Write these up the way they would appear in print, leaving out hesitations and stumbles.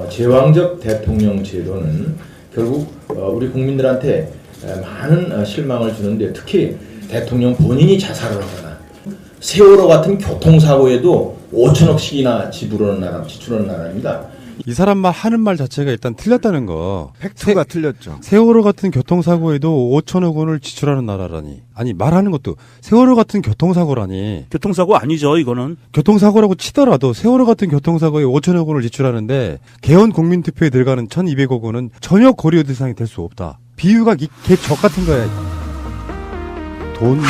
제왕적 대통령 제도는 결국 우리 국민들한테 많은 실망을 주는데, 특히 대통령 본인이 자살을 하거나 세월호 같은 교통사고에도 5천억씩이나 지출하는 나라입니다. 이 사람 하는 말 자체가 일단 틀렸다는 거. 팩트가 틀렸죠. 세월호 같은 교통사고에도 5천억 원을 지출하는 나라라니. 아니, 말하는 것도 세월호 같은 교통사고라니. 교통사고 아니죠, 이거는. 교통사고라고 치더라도 세월호 같은 교통사고에 5천억 원을 지출하는데 개헌 국민투표에 들어가는 1,200억 원은 전혀 고려 대상이 될 수 없다. 비유가 개적 같은 거야. 돈.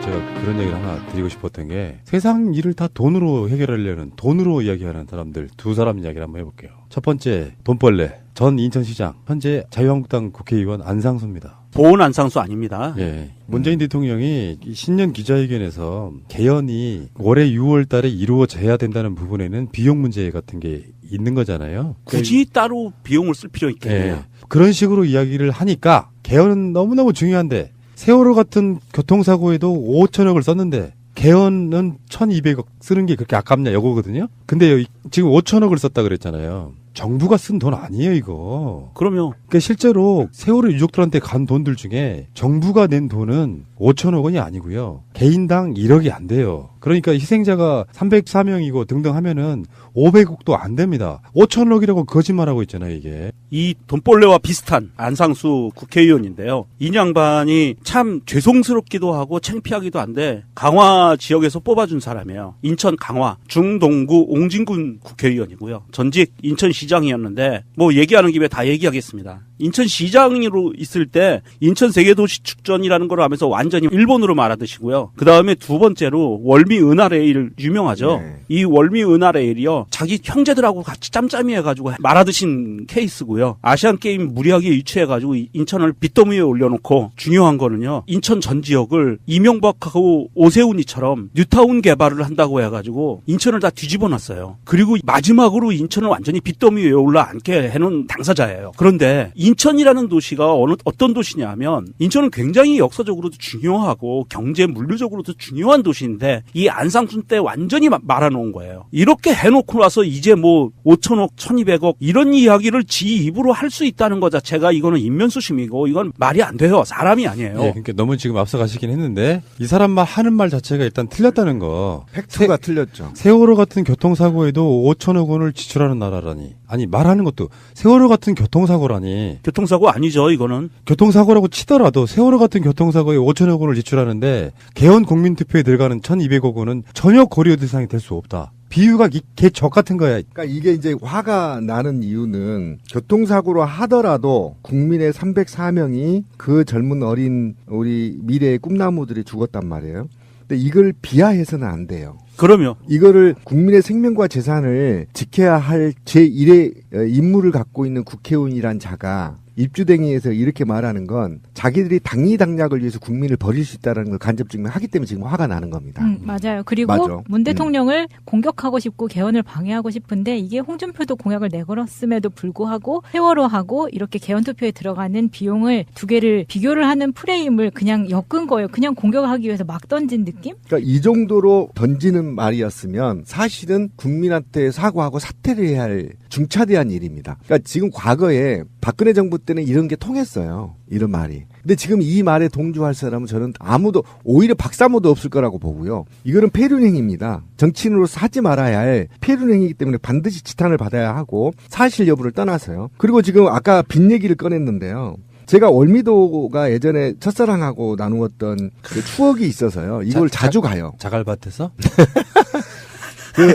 제가 그런 얘기를 하나 드리고 싶었던 게, 세상 일을 다 돈으로 해결하려는, 돈으로 이야기하는 사람들 두 사람 이야기를 한번 해볼게요. 첫 번째, 돈벌레. 전 인천시장, 현재 자유한국당 국회의원 안상수입니다. 보훈 안상수 아닙니다. 예. 문재인 대통령이 신년 기자회견에서 개헌이 올해 6월 달에 이루어져야 된다는 부분에는 비용 문제 같은 게 있는 거잖아요. 굳이 따로 비용을 쓸 필요 있겠네요. 예. 그런 식으로 이야기를 하니까 개헌은 너무너무 중요한데, 세월호 같은 교통사고에도 5천억을 썼는데 개헌은 1,200억 쓰는 게 그렇게 아깝냐 이거거든요. 근데 지금 5천억을 썼다 그랬잖아요. 정부가 쓴 돈 아니에요, 이거. 그럼요. 그러니까 실제로 세월호 유족들한테 간 돈들 중에 정부가 낸 돈은 5천억 원이 아니고요. 개인당 1억이 안 돼요. 그러니까 희생자가 304명이고 등등 하면은 500억도 안 됩니다. 5천억이라고 거짓말하고 있잖아요, 이게. 이 돈벌레와 비슷한 안상수 국회의원인데요. 이 양반이 참 죄송스럽기도 하고 창피하기도 한데 강화 지역에서 뽑아준 사람이에요. 인천 강화 중동구 옹진군 국회의원이고요. 전직 인천시장이었는데 뭐 얘기하는 김에 다 얘기하겠습니다. 인천시장으로 있을 때 인천 세계도시축전이라는 걸 하면서 완전히 일본으로 말하듯이고요. 그 다음에 두 번째로 월미 은하레일 유명하죠. 네. 이 월미 은하레일이요. 자기 형제들하고 같이 짬짬이 해가지고 말하듯인 케이스고요. 아시안게임 무리하게 유치해가지고 인천을 빚더미 위에 올려놓고, 중요한 거는요. 인천 전 지역을 이명박하고 오세훈이처럼 뉴타운 개발을 한다고 해가지고 인천을 다 뒤집어놨어요. 그리고 마지막으로 인천을 완전히 빚더미 위에 올라앉게 해놓은 당사자예요. 그런데 인천이라는 도시가 어떤 도시냐면, 인천은 굉장히 역사적으로도 중요하고 경제 물류적으로도 중요한 도시인데 이 안상순 때 완전히 말아놓은 거예요. 이렇게 해놓고 나서 이제 뭐 5천억, 1,200억 이런 이야기를 지 입으로 할 수 있다는 것 자체가 이거는 인면수심이고 이건 말이 안 돼요. 사람이 아니에요. 예, 그러니까 너무 지금 앞서가시긴 했는데 이 사람 하는 말 자체가 일단 틀렸다는 거. 팩트가 틀렸죠. 세월호 같은 교통사고에도 5천억 원을 지출하는 나라라니. 아니, 말하는 것도 세월호 같은 교통사고라니. 교통사고 아니죠, 이거는. 교통사고라고 치더라도 세월호 같은 교통사고에 5천억 원을 지출하는데 개헌 국민투표에 들어가는 1,200억 원은 전혀 고려 대상이 될 수 없다. 비유가 개적 같은 거야. 그러니까 이게 이제 화가 나는 이유는, 교통사고로 하더라도 국민의 304명이 그 젊은 어린 우리 미래의 꿈나무들이 죽었단 말이에요. 근데 이걸 비하해서는 안 돼요. 그럼요. 이거를 국민의 생명과 재산을 지켜야 할 제1의 임무를 갖고 있는 국회의원이란 자가 입주댕이에서 이렇게 말하는 건 자기들이 당리당략을 위해서 국민을 버릴 수 있다는 걸 간접 증명하기 때문에 지금 화가 나는 겁니다. 맞아요. 그리고 맞아. 문 대통령을 공격하고 싶고 개헌을 방해하고 싶은데, 이게 홍준표도 공약을 내걸었음에도 불구하고 세월호하고 이렇게 개헌 투표에 들어가는 비용을 두 개를 비교를 하는 프레임을 그냥 엮은 거예요. 그냥 공격하기 위해서 막 던진 느낌? 그러니까 이 정도로 던지는 말이었으면 사실은 국민한테 사과하고 사퇴를 해야 할 중차대한 일입니다. 그러니까 지금 과거에 박근혜 정부 때는 이런 게 통했어요. 이런 말이. 근데 지금 이 말에 동조할 사람은 저는 아무도, 오히려 박사모도 없을 거라고 보고요. 이거는 폐륜행위입니다. 정치인으로서 하지 말아야 할 폐륜행위이기 때문에 반드시 지탄을 받아야 하고, 사실 여부를 떠나서요. 그리고 지금 아까 빚 얘기를 꺼냈는데요. 제가 월미도가 예전에 첫사랑하고 나누었던 그 추억이 있어서요. 이걸 자주 가요. 자갈밭에서? 그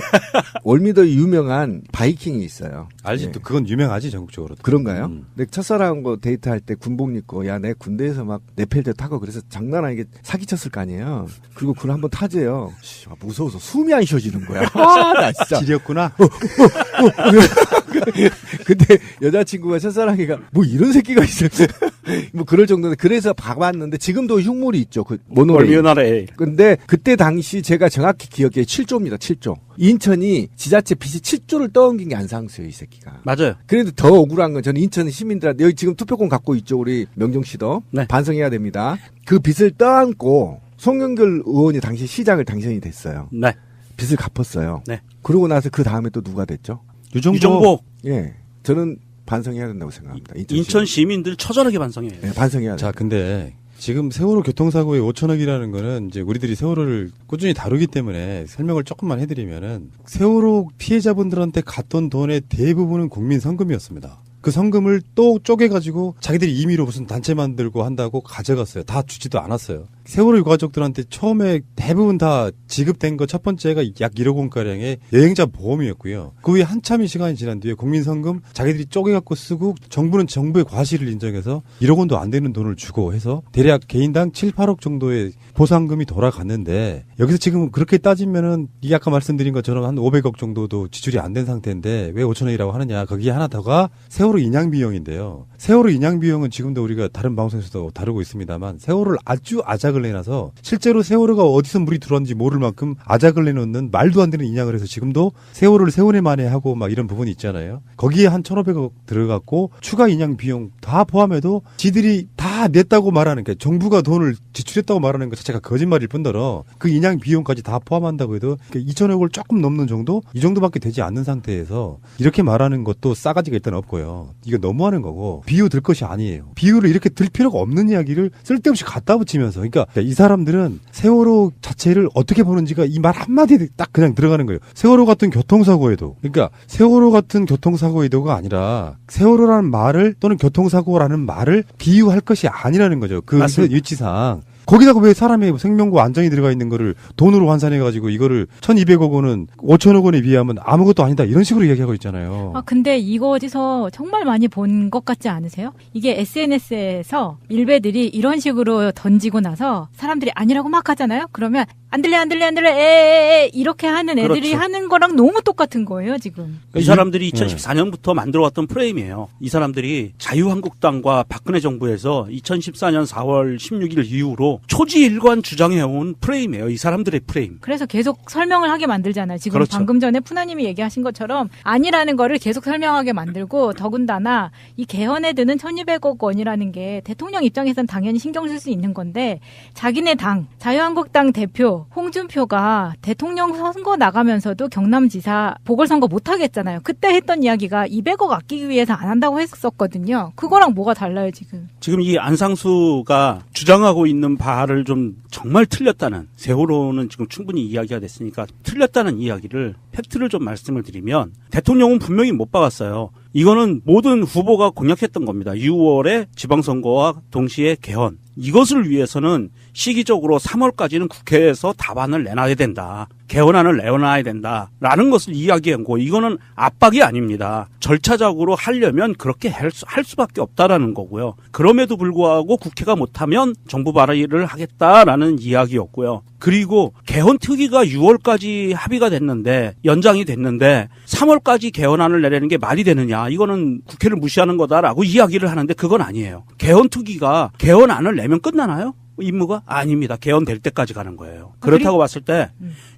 월미도에 유명한 바이킹이 있어요. 알지? 예. 또 그건 유명하지, 전국적으로. 그런가요? 내 첫사랑하고 데이트할 때 군복 입고, 야, 내 군대에서 막 네펠대 타고 그래서 장난 아니게 사기쳤을 거 아니에요. 그리고 그걸 한번 타재요. 무서워서 숨이 안 쉬어지는 거야. 아, 나 진짜. 지렸구나. 근데 여자친구가 첫사랑이가 뭐 이런 새끼가 있어. 뭐 그럴 정도인데, 그래서 봐봤는데 지금도 흉물이 있죠. 그 모노레일. 월미은하레일. 근데 그때 당시 제가 정확히 기억해 7조입니다. 7조. 인천이 지자체 빚이 7조를 떠넘긴 게 안상수예요, 이 새끼가. 맞아요. 그래도 더 억울한 건 저는 인천 시민들한테, 여기 지금 투표권 갖고 있죠, 우리 명정 씨도. 네. 반성해야 됩니다. 그 빚을 떠안고 송영길 의원이 당시 시장을 당선이 됐어요. 네. 빚을 갚았어요. 네. 그러고 나서 그 다음에 또 누가 됐죠? 유정복 예, 저는 반성해야 된다고 생각합니다. 인천 시민들 처절하게 반성해요. 네, 반성해야 돼요. 자, 근데 지금 세월호 교통사고의 5천억이라는 거는 이제 우리들이 세월호를 꾸준히 다루기 때문에 설명을 조금만 해드리면은 세월호 피해자분들한테 갔던 돈의 대부분은 국민 성금이었습니다. 그 성금을 또 쪼개가지고 자기들이 임의로 무슨 단체 만들고 한다고 가져갔어요. 다 주지도 않았어요. 세월호 유가족들한테 처음에 대부분 다 지급된 거 첫 번째가 약 1억 원가량의 여행자 보험이었고요. 그 후에 한참의 시간이 지난 뒤에 국민 성금 자기들이 쪼개갖고 쓰고 정부는 정부의 과실을 인정해서 1억 원도 안 되는 돈을 주고 해서 대략 개인당 7, 8억 정도의 보상금이 돌아갔는데 여기서 지금 그렇게 따지면은 이게 아까 말씀드린 것처럼 한 500억 정도도 지출이 안 된 상태인데 왜 5천억이라고 하느냐. 거기에 하나 더가 세월호 인양 비용인데요. 세월호 인양 비용은 지금도 우리가 다른 방송에서도 다루고 있습니다만 세월호를 아주 아작을 내놔서 실제로 세월호가 어디서 물이 들어왔는지 모를 만큼 아작을 내놓는 말도 안 되는 인양을 해서 지금도 세월호를 세월에 만에 하고 막 이런 부분이 있잖아요. 거기에 한 1,500억 들어갔고 추가 인양 비용 다 포함해도 지들이 다 냈다고 말하는 게 정부가 돈을 지출했다고 말하는 것 자체가 거짓말일 뿐더러 그 인양 비용까지 다 포함한다고 해도 2,000억을 조금 넘는 정도? 이 정도밖에 되지 않는 상태에서 이렇게 말하는 것도 싸가지가 일단 없고요. 이거 너무하는 거고 비유 들 것이 아니에요. 비유를 이렇게 들 필요가 없는 이야기를 쓸데없이 갖다 붙이면서 그러니까 이 사람들은 세월호 자체를 어떻게 보는지가 이 말 한마디에 딱 그냥 들어가는 거예요. 세월호 같은 교통사고에도 그러니까 세월호 같은 교통사고에도가 아니라 세월호라는 말을 또는 교통사고라는 말을 비유할 것이 아니라는 거죠. 그 위치상. 거기다가 왜 사람의 생명과 안전이 들어가 있는 거를 돈으로 환산해가지고 이거를 1,200억 원은 5천억 원에 비하면 아무것도 아니다 이런 식으로 얘기하고 있잖아요. 아, 근데 이거 어디서 정말 많이 본 것 같지 않으세요? 이게 SNS에서 일베들이 이런 식으로 던지고 나서 사람들이 아니라고 막 하잖아요? 그러면 안 들려 에에에 이렇게 하는 애들이 그렇죠. 하는 거랑 너무 똑같은 거예요 지금. 이 사람들이 2014년부터 만들어왔던 프레임이에요. 이 사람들이 자유한국당과 박근혜 정부에서 2014년 4월 16일 이후로 초지일관 주장해온 프레임이에요. 이 사람들의 프레임. 그래서 계속 설명을 하게 만들잖아요. 지금 그렇죠. 방금 전에 푸나님이 얘기하신 것처럼 아니라는 거를 계속 설명하게 만들고 더군다나 이 개헌에 드는 1,200억 원이라는 게 대통령 입장에서는 당연히 신경 쓸 수 있는 건데 자기네 당 자유한국당 대표 홍준표가 대통령 선거 나가면서도 경남지사 보궐선거 못하겠잖아요. 그때 했던 이야기가 200억 아끼기 위해서 안 한다고 했었거든요. 그거랑 뭐가 달라요 지금. 지금 이 안상수가 주장하고 있는 바를 좀 정말 틀렸다는 세월호는 지금 충분히 이야기가 됐으니까 틀렸다는 이야기를 팩트를 좀 말씀을 드리면 대통령은 분명히 못 박았어요. 이거는 모든 후보가 공약했던 겁니다. 6월에 지방선거와 동시에 개헌. 이것을 위해서는 시기적으로 3월까지는 국회에서 답안을 내놔야 된다. 개헌안을 내놔야 된다라는 것을 이야기한 거. 이거는 압박이 아닙니다. 절차적으로 하려면 그렇게 할 수밖에 없다라는 거고요. 그럼에도 불구하고 국회가 못하면 정부 발의를 하겠다라는 이야기였고요. 그리고 개헌 특위가 6월까지 합의가 됐는데 연장이 됐는데 3월까지 개헌안을 내려는 게 말이 되느냐. 이거는 국회를 무시하는 거다라고 이야기를 하는데 그건 아니에요. 개헌 특위가 개헌안을 내면 끝나나요? 임무가? 아닙니다. 개헌될 때까지 가는 거예요. 그렇다고 봤을 때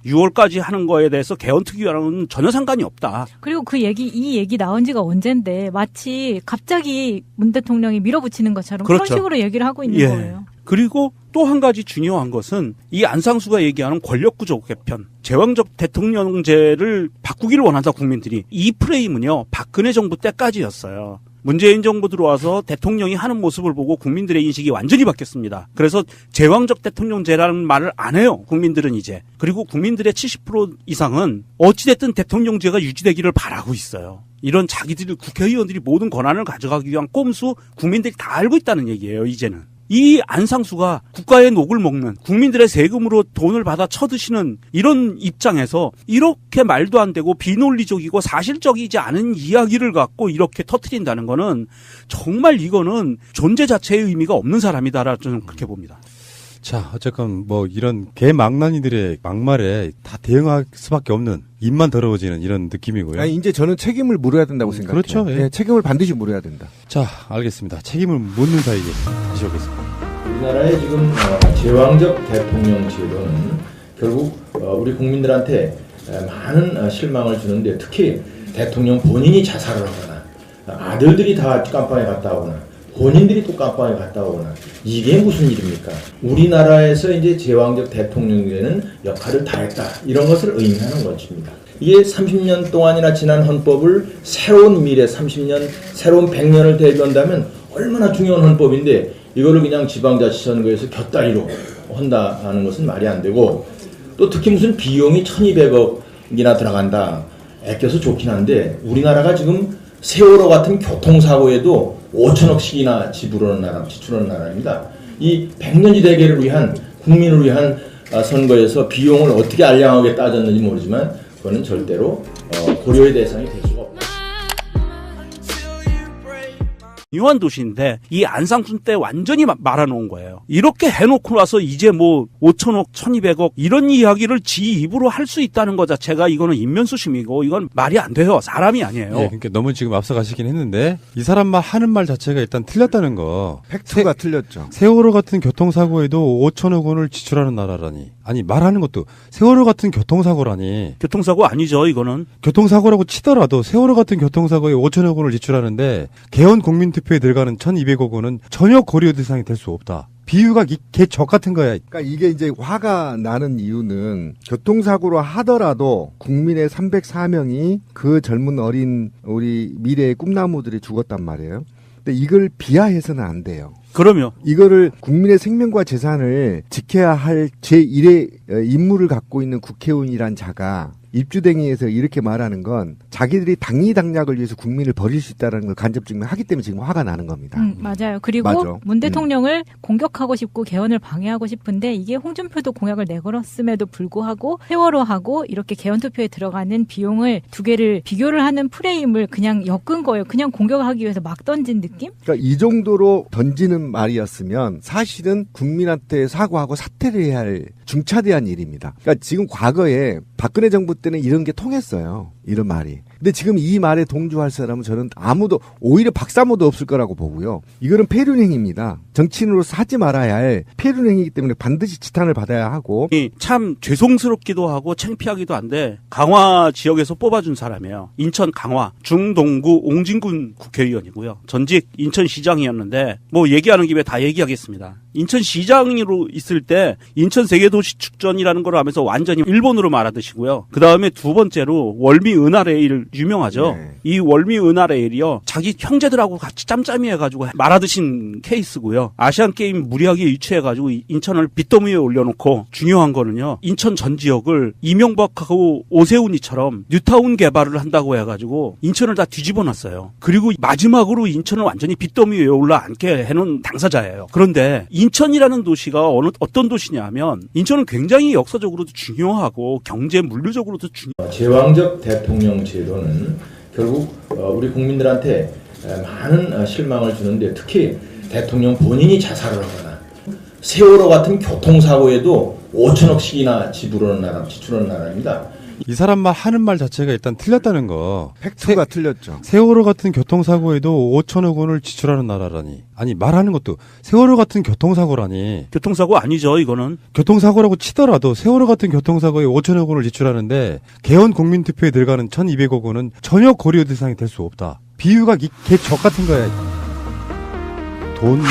6월까지 하는 거에 대해서 개헌특위와는 전혀 상관이 없다. 그리고 이 얘기 나온 지가 언젠데 마치 갑자기 문 대통령이 밀어붙이는 것처럼 그렇죠. 그런 식으로 얘기를 하고 있는 예. 거예요. 그리고 또 한 가지 중요한 것은 이 안상수가 얘기하는 권력구조 개편, 제왕적 대통령제를 바꾸기를 원한다 국민들이. 이 프레임은요. 박근혜 정부 때까지였어요. 문재인 정부 들어와서 대통령이 하는 모습을 보고 국민들의 인식이 완전히 바뀌었습니다. 그래서 제왕적 대통령제라는 말을 안 해요. 국민들은 이제. 그리고 국민들의 70% 이상은 어찌됐든 대통령제가 유지되기를 바라고 있어요. 이런 자기들 국회의원들이 모든 권한을 가져가기 위한 꼼수 국민들이 다 알고 있다는 얘기예요. 이제는. 이 안상수가 국가의 녹을 먹는 국민들의 세금으로 돈을 받아 쳐드시는 이런 입장에서 이렇게 말도 안 되고 비논리적이고 사실적이지 않은 이야기를 갖고 이렇게 터뜨린다는 거는 정말 이거는 존재 자체의 의미가 없는 사람이다라 저는 그렇게 봅니다. 자, 어쨌건 뭐 이런 개망난이들의 막말에 다 대응할 수밖에 없는 입만 더러워지는 이런 느낌이고요. 아니, 이제 저는 책임을 물어야 된다고 생각해요. 그렇죠. 예. 예, 책임을 반드시 물어야 된다. 자, 알겠습니다. 책임을 묻는 사이에 다시 오겠습니다. 우리나라의 지금 제왕적 대통령 제도는 결국 우리 국민들한테 많은 실망을 주는데 특히 대통령 본인이 자살을 하거나 아들들이 다 깜빵에 갔다 오거나 본인들이 또 깜빵에 갔다 오거나 이게 무슨 일입니까? 우리나라에서 이제 제왕적 대통령이 되는 역할을 다했다 이런 것을 의미하는 것입니다. 이게 30년 동안이나 지난 헌법을 새로운 미래 30년, 새로운 100년을 대비한다면 얼마나 중요한 헌법인데 이거를 그냥 지방자치선거에서 곁다리로 한다는 것은 말이 안 되고 또 특히 무슨 비용이 1200억이나 들어간다. 아껴서 좋긴 한데 우리나라가 지금 세월호 같은 교통사고에도 5천억씩이나 지출하는 나라입니다. 이 100년지 대계를 위한 국민을 위한 선거에서 비용을 어떻게 알량하게 따졌는지 모르지만 그거는 절대로 고려의 대상이 될 수가 없다. 중요한 도시인데 이 안상순 때 완전히 말아놓은 거예요. 이렇게 해놓고 나서 이제 뭐 5천억, 1200억 이런 이야기를 지 입으로 할 수 있다는 것 자체가 이거는 인면수심이고 이건 말이 안 돼요. 사람이 아니에요. 예, 그러니까 너무 지금 앞서가시긴 했는데 이 사람 말 하는 말 자체가 일단 틀렸다는 거. 팩트가 틀렸죠. 세월호 같은 교통사고에도 5천억 원을 지출하는 나라라니. 아니 말하는 것도 세월호 같은 교통사고라니. 교통사고 아니죠, 이거는. 교통사고라고 치더라도 세월호 같은 교통사고에 5천억 원을 지출하는데 개헌 국민투표에 들어가는 1,200억 원은 전혀 고려 대상이 될 수 없다. 비유가 개적 같은 거야. 그러니까 이게 이제 화가 나는 이유는 교통사고로 하더라도 국민의 304명이 그 젊은 어린 우리 미래의 꿈나무들이 죽었단 말이에요. 근데 이걸 비하해서는 안 돼요. 그럼요. 이거를 국민의 생명과 재산을 지켜야 할 제1의 임무를 갖고 있는 국회의원이란 자가 입주댕이에서 이렇게 말하는 건 자기들이 당리당략을 위해서 국민을 버릴 수 있다는 걸 간접 증명하기 때문에 지금 화가 나는 겁니다. 맞아요. 그리고 맞아. 문 대통령을 공격하고 싶고 개헌을 방해하고 싶은데 이게 홍준표도 공약을 내걸었음에도 불구하고 세월호하고 이렇게 개헌 투표에 들어가는 비용을 두 개를 비교를 하는 프레임을 그냥 엮은 거예요. 그냥 공격하기 위해서 막 던진 느낌? 그러니까 이 정도로 던지는 말이었으면 사실은 국민한테 사과하고 사퇴를 해야 할 중차대한 일입니다. 그러니까 지금 과거에 박근혜 정부 때는 이런 게 통했어요. 이런 말이. 근데 지금 이 말에 동조할 사람은 저는 아무도, 오히려 박사모도 없을 거라고 보고요. 이거는 폐륜행입니다. 정치인으로서 하지 말아야 할 폐륜행이기 때문에 반드시 지탄을 받아야 하고. 참 죄송스럽기도 하고 창피하기도 한데 강화 지역에서 뽑아준 사람이에요. 인천 강화 중동구 옹진군 국회의원이고요. 전직 인천시장이었는데 뭐 얘기하는 김에 다 얘기하겠습니다. 인천시장으로 있을 때 인천 세계도시축전이라는 걸 하면서 완전히 일본으로 말하듯이고요. 그 다음에 두 번째로 월미 은하레일 유명하죠. 네. 이 월미 은하레일이요. 자기 형제들하고 같이 짬짬이 해가지고 말아드신 케이스고요. 아시안 게임 무리하게 유치해가지고 인천을 빚더미 위에 올려놓고 중요한 거는요. 인천 전 지역을 이명박하고 오세훈이처럼 뉴타운 개발을 한다고 해가지고 인천을 다 뒤집어놨어요. 그리고 마지막으로 인천을 완전히 빚더미 위에 올라앉게 해놓은 당사자예요. 그런데 인천이라는 도시가 어떤 도시냐면 인천은 굉장히 역사적으로도 중요하고 경제 물리적으로도 제왕적 대통령 제도는 결국 우리 국민들한테 많은 실망을 주는데 특히 대통령 본인이 자살을 하거나 세월호 같은 교통사고에도 5천억씩이나 지출하는 나라입니다. 이 사람 말 하는 말 자체가 일단 틀렸다는 거. 팩트가 틀렸죠. 세월호 같은 교통사고에도 5천억 원을 지출하는 나라라니. 아니 말하는 것도 세월호 같은 교통사고라니. 교통사고 아니죠, 이거는. 교통사고라고 치더라도 세월호 같은 교통사고에 5천억 원을 지출하는데 개헌 국민투표에 들어가는 1,200억 원은 전혀 고려 대상이 될 수 없다. 비유가 개적 같은 거야. 돈.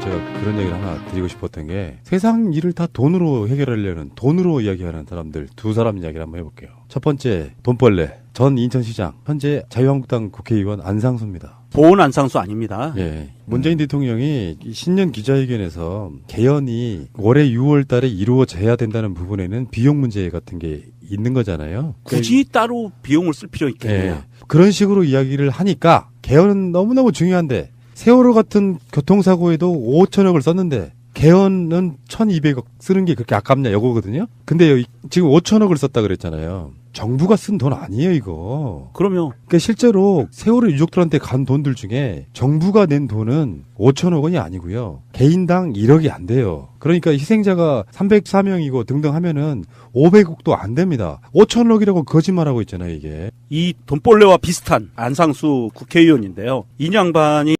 제가 그런 얘기를 하나 드리고 싶었던 게 세상 일을 다 돈으로 해결하려는 돈으로 이야기하는 사람들 두 사람 이야기를 한번 해볼게요. 첫 번째 돈벌레 전 인천시장 현재 자유한국당 국회의원 안상수입니다. 보은 안상수 아닙니다. 예. 문재인 대통령이 신년 기자회견에서 개헌이 올해 6월 달에 이루어져야 된다는 부분에는 비용 문제 같은 게 있는 거잖아요. 굳이 따로 비용을 쓸 필요 있겠네요. 예. 그런 식으로 이야기를 하니까 개헌은 너무너무 중요한데 세월호 같은 교통사고에도 5천억을 썼는데 개헌은 1,200억 쓰는 게 그렇게 아깝냐 이거거든요. 근데 지금 5천억을 썼다 그랬잖아요. 정부가 쓴 돈 아니에요, 이거. 그럼요. 그러니까 실제로 세월호 유족들한테 간 돈들 중에 정부가 낸 돈은 5천억 원이 아니고요. 개인당 1억이 안 돼요. 그러니까 희생자가 304명이고 등등 하면은 500억도 안 됩니다. 5천억이라고 거짓말하고 있잖아요, 이게. 이 돈벌레와 비슷한 안상수 국회의원인데요. 이 양반이